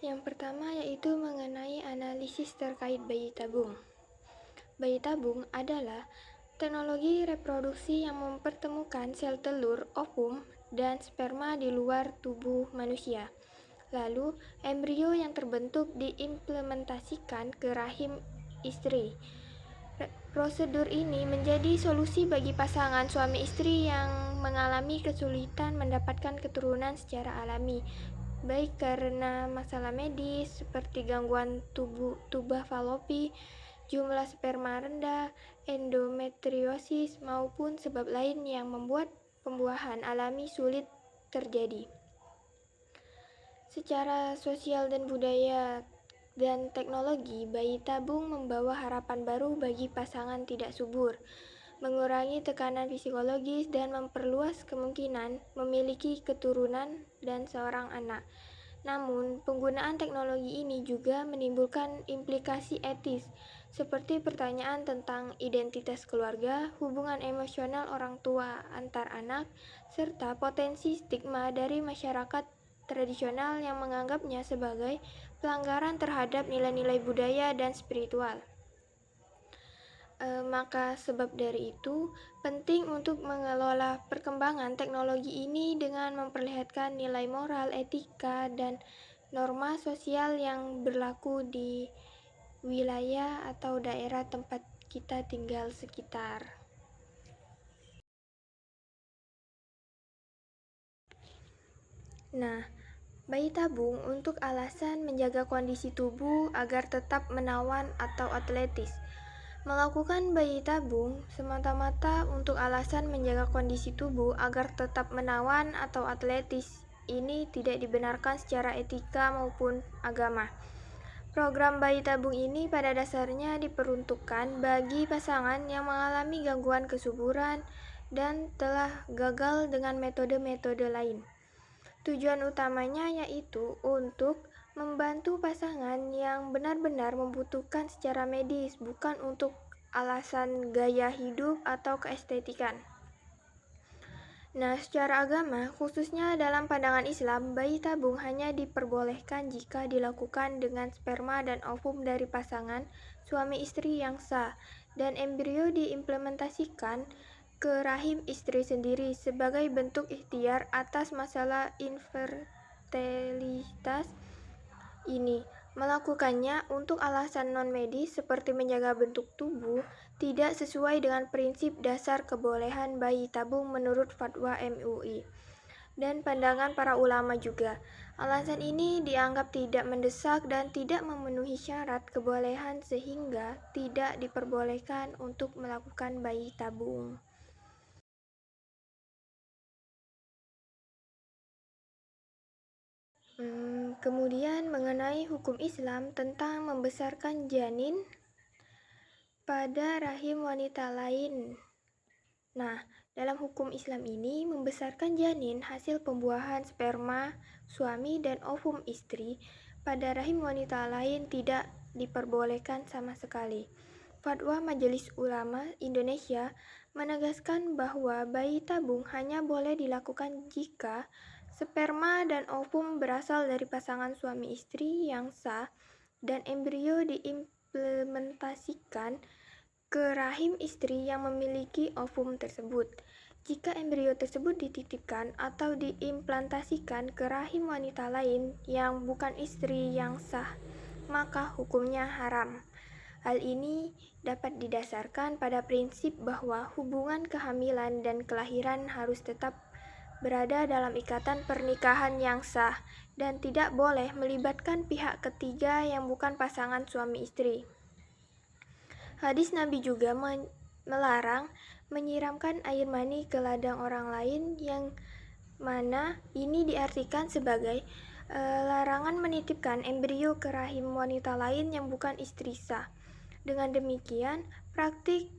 Yang pertama yaitu mengenai analisis terkait bayi tabung. Bayi tabung adalah teknologi reproduksi yang mempertemukan sel telur, ovum, dan sperma di luar tubuh manusia. Lalu, embrio yang terbentuk diimplementasikan ke rahim istri. Prosedur ini menjadi solusi bagi pasangan suami istri yang mengalami kesulitan mendapatkan keturunan secara alami, baik karena masalah medis seperti gangguan tuba falopi, jumlah sperma rendah, endometriosis, maupun sebab lain yang membuat pembuahan alami sulit terjadi. Secara sosial dan budaya dan teknologi, bayi tabung membawa harapan baru bagi pasangan tidak subur, mengurangi tekanan psikologis, dan memperluas kemungkinan memiliki keturunan dan seorang anak. Namun, penggunaan teknologi ini juga menimbulkan implikasi etis, seperti pertanyaan tentang identitas keluarga, hubungan emosional orang tua antar anak, serta potensi stigma dari masyarakat tradisional yang menganggapnya sebagai pelanggaran terhadap nilai-nilai budaya dan spiritual. Maka sebab dari itu, penting untuk mengelola perkembangan teknologi ini dengan memperlihatkan nilai moral, etika, dan norma sosial yang berlaku di wilayah atau daerah tempat kita tinggal sekitar. Nah, bayi tabung untuk alasan menjaga kondisi tubuh agar tetap menawan atau atletis. Melakukan bayi tabung semata-mata untuk alasan menjaga kondisi tubuh agar tetap menawan atau atletis ini tidak dibenarkan secara etika maupun agama. Program bayi tabung ini pada dasarnya diperuntukkan bagi pasangan yang mengalami gangguan kesuburan dan telah gagal dengan metode-metode lain. Tujuan utamanya yaitu untuk membantu pasangan yang benar-benar membutuhkan secara medis, bukan untuk alasan gaya hidup atau keestetikan. Nah, secara agama, khususnya dalam pandangan Islam, bayi tabung hanya diperbolehkan jika dilakukan dengan sperma dan ovum dari pasangan suami istri yang sah, dan embrio diimplementasikan ke rahim istri sendiri sebagai bentuk ikhtiar atas masalah infertilitas ini. Melakukannya untuk alasan non-medis seperti menjaga bentuk tubuh tidak sesuai dengan prinsip dasar kebolehan bayi tabung menurut fatwa MUI dan pandangan para ulama juga. Alasan ini dianggap tidak mendesak dan tidak memenuhi syarat kebolehan sehingga tidak diperbolehkan untuk melakukan bayi tabung. Kemudian mengenai hukum Islam tentang membesarkan janin pada rahim wanita lain. Nah, dalam hukum Islam ini, membesarkan janin hasil pembuahan sperma suami dan ovum istri pada rahim wanita lain tidak diperbolehkan sama sekali. Fatwa Majelis Ulama Indonesia menegaskan bahwa bayi tabung hanya boleh dilakukan jika sperma dan ovum berasal dari pasangan suami istri yang sah dan embrio diimplementasikan ke rahim istri yang memiliki ovum tersebut. Jika embrio tersebut dititipkan atau diimplantasikan ke rahim wanita lain yang bukan istri yang sah, maka hukumnya haram. Hal ini dapat didasarkan pada prinsip bahwa hubungan kehamilan dan kelahiran harus tetap berada dalam ikatan pernikahan yang sah dan tidak boleh melibatkan pihak ketiga yang bukan pasangan suami istri. Hadis Nabi juga melarang menyiramkan air mani ke ladang orang lain, yang mana ini diartikan sebagai larangan menitipkan embrio ke rahim wanita lain yang bukan istri sah. Dengan demikian, praktik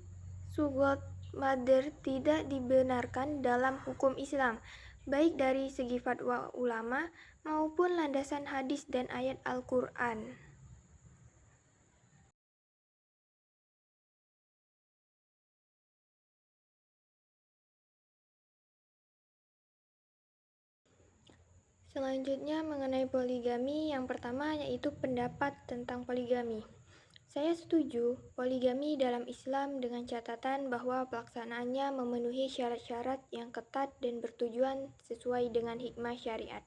sugot mother tidak dibenarkan dalam hukum Islam, baik dari segi fatwa ulama maupun landasan hadis dan ayat Al-Quran. Selanjutnya mengenai poligami, yang pertama yaitu pendapat tentang poligami. Saya setuju poligami dalam Islam dengan catatan bahwa pelaksanaannya memenuhi syarat-syarat yang ketat dan bertujuan sesuai dengan hikmah syariat.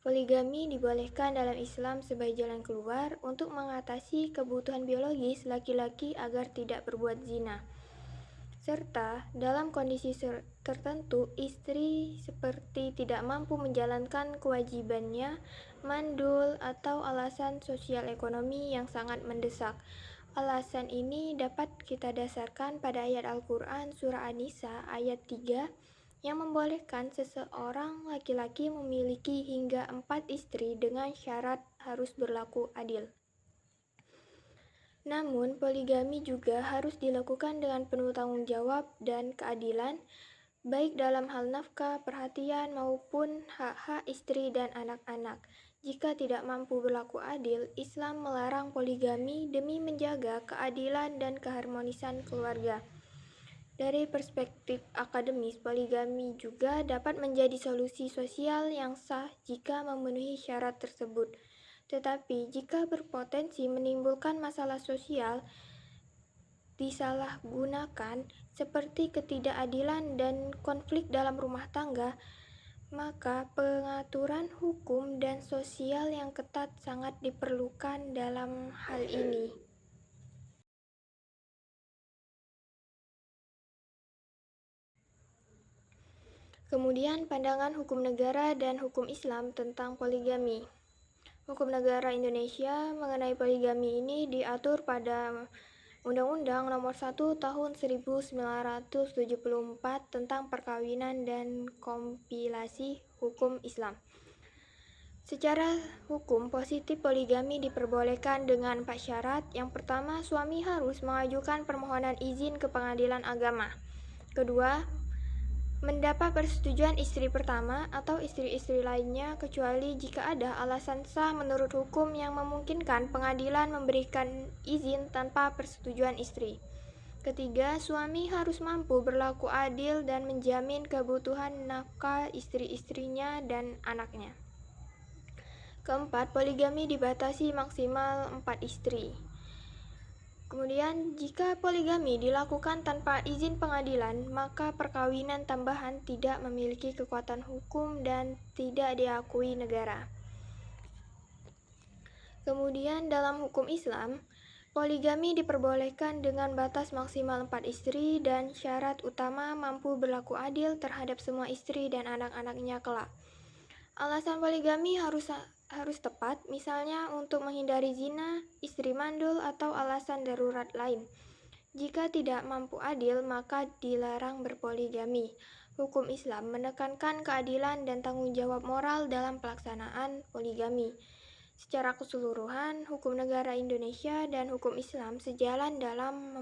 Poligami dibolehkan dalam Islam sebagai jalan keluar untuk mengatasi kebutuhan biologis laki-laki agar tidak berbuat zina. Serta dalam kondisi tertentu, istri seperti tidak mampu menjalankan kewajibannya, mandul, atau alasan sosial ekonomi yang sangat mendesak. Alasan ini dapat kita dasarkan pada ayat Al-Quran Surah An-Nisa ayat 3 yang membolehkan seseorang laki-laki memiliki hingga 4 istri dengan syarat harus berlaku adil. Namun, poligami juga harus dilakukan dengan penuh tanggung jawab dan keadilan, baik dalam hal nafkah, perhatian, maupun hak-hak istri dan anak-anak. Jika tidak mampu berlaku adil, Islam melarang poligami demi menjaga keadilan dan keharmonisan keluarga. Dari perspektif akademis, poligami juga dapat menjadi solusi sosial yang sah jika memenuhi syarat tersebut. Tetapi jika berpotensi menimbulkan masalah sosial, disalahgunakan seperti ketidakadilan dan konflik dalam rumah tangga, maka pengaturan hukum dan sosial yang ketat sangat diperlukan dalam hal ini. Kemudian pandangan hukum negara dan hukum Islam tentang poligami. Hukum negara Indonesia mengenai poligami ini diatur pada Undang-Undang Nomor 1 Tahun 1974 tentang Perkawinan dan Kompilasi Hukum Islam. Secara hukum positif, poligami diperbolehkan dengan 4 syarat. Yang pertama, suami harus mengajukan permohonan izin ke pengadilan agama. Kedua, mendapat persetujuan istri pertama atau istri-istri lainnya kecuali jika ada alasan sah menurut hukum yang memungkinkan pengadilan memberikan izin tanpa persetujuan istri. Ketiga, suami harus mampu berlaku adil dan menjamin kebutuhan nafkah istri-istrinya dan anaknya. Keempat, poligami dibatasi maksimal 4 istri. Kemudian, jika poligami dilakukan tanpa izin pengadilan, maka perkawinan tambahan tidak memiliki kekuatan hukum dan tidak diakui negara. Kemudian, dalam hukum Islam, poligami diperbolehkan dengan batas maksimal 4 istri dan syarat utama mampu berlaku adil terhadap semua istri dan anak-anaknya kelak. Alasan poligami harus tepat, misalnya untuk menghindari zina, istri mandul, atau alasan darurat lain. Jika tidak mampu adil, maka dilarang berpoligami. Hukum Islam menekankan keadilan dan tanggung jawab moral dalam pelaksanaan poligami. Secara keseluruhan, hukum negara Indonesia dan hukum Islam sejalan dalam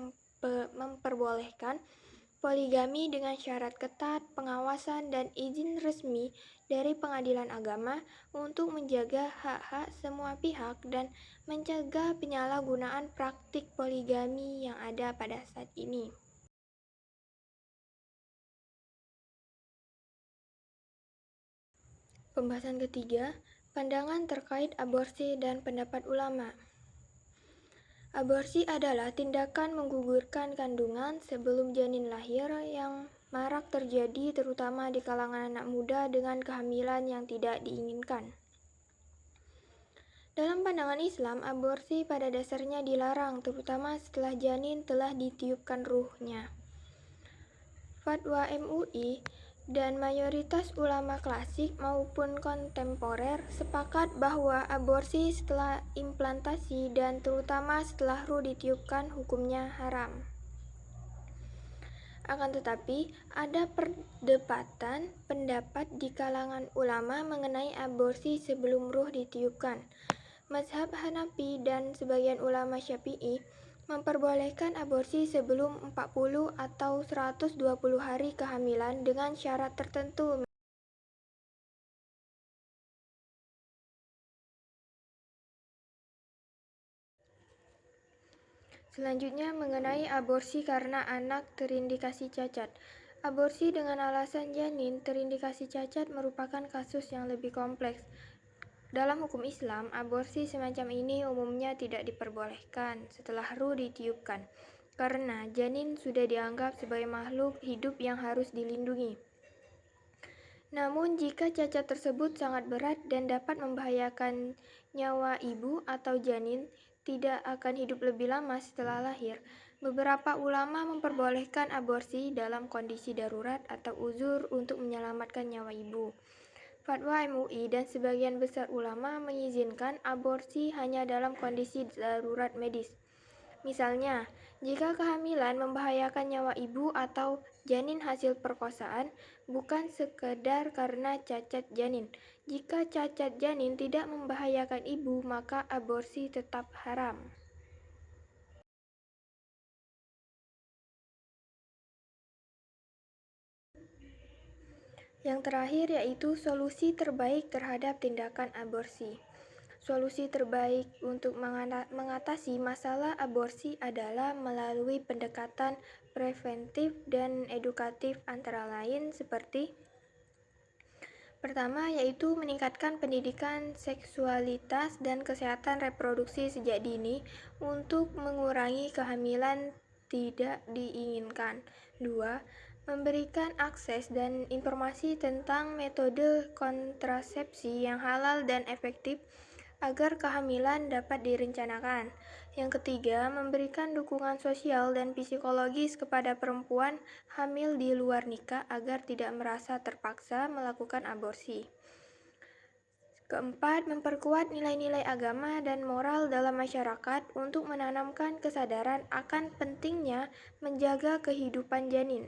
memperbolehkan poligami dengan syarat ketat, pengawasan, dan izin resmi dari pengadilan agama untuk menjaga hak-hak semua pihak dan mencegah penyalahgunaan praktik poligami yang ada pada saat ini. Pembahasan ketiga, pandangan terkait aborsi dan pendapat ulama. Aborsi adalah tindakan menggugurkan kandungan sebelum janin lahir yang marak terjadi terutama di kalangan anak muda dengan kehamilan yang tidak diinginkan. Dalam pandangan Islam, aborsi pada dasarnya dilarang terutama setelah janin telah ditiupkan ruhnya. Fatwa MUI dan mayoritas ulama klasik maupun kontemporer sepakat bahwa aborsi setelah implantasi dan terutama setelah ruh ditiupkan hukumnya haram. Akan tetapi, ada perdebatan pendapat di kalangan ulama mengenai aborsi sebelum ruh ditiupkan. Mazhab Hanafi dan sebagian ulama Syafi'i memperbolehkan aborsi sebelum 40 atau 120 hari kehamilan dengan syarat tertentu. Selanjutnya mengenai aborsi karena anak terindikasi cacat. Aborsi dengan alasan janin terindikasi cacat merupakan kasus yang lebih kompleks. Dalam hukum Islam, aborsi semacam ini umumnya tidak diperbolehkan setelah ruh ditiupkan, karena janin sudah dianggap sebagai makhluk hidup yang harus dilindungi. Namun, jika cacat tersebut sangat berat dan dapat membahayakan nyawa ibu atau janin, tidak akan hidup lebih lama setelah lahir. Beberapa ulama memperbolehkan aborsi dalam kondisi darurat atau uzur untuk menyelamatkan nyawa ibu. Fatwa MUI dan sebagian besar ulama mengizinkan aborsi hanya dalam kondisi darurat medis. Misalnya, jika kehamilan membahayakan nyawa ibu atau janin hasil perkosaan, bukan sekedar karena cacat janin. Jika cacat janin tidak membahayakan ibu, maka aborsi tetap haram. Yang terakhir yaitu solusi terbaik terhadap tindakan aborsi. Solusi terbaik untuk mengatasi masalah aborsi adalah melalui pendekatan preventif dan edukatif antara lain seperti: pertama, yaitu meningkatkan pendidikan seksualitas dan kesehatan reproduksi sejak dini untuk mengurangi kehamilan tidak diinginkan. 2. Memberikan akses dan informasi tentang metode kontrasepsi yang halal dan efektif agar kehamilan dapat direncanakan. Yang ketiga, memberikan dukungan sosial dan psikologis kepada perempuan hamil di luar nikah agar tidak merasa terpaksa melakukan aborsi. Keempat, memperkuat nilai-nilai agama dan moral dalam masyarakat untuk menanamkan kesadaran akan pentingnya menjaga kehidupan janin.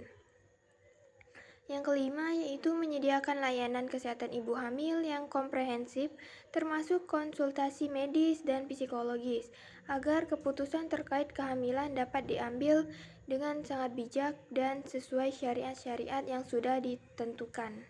Yang kelima, yaitu menyediakan layanan kesehatan ibu hamil yang komprehensif, termasuk konsultasi medis dan psikologis, agar keputusan terkait kehamilan dapat diambil dengan sangat bijak dan sesuai syariat-syariat yang sudah ditentukan.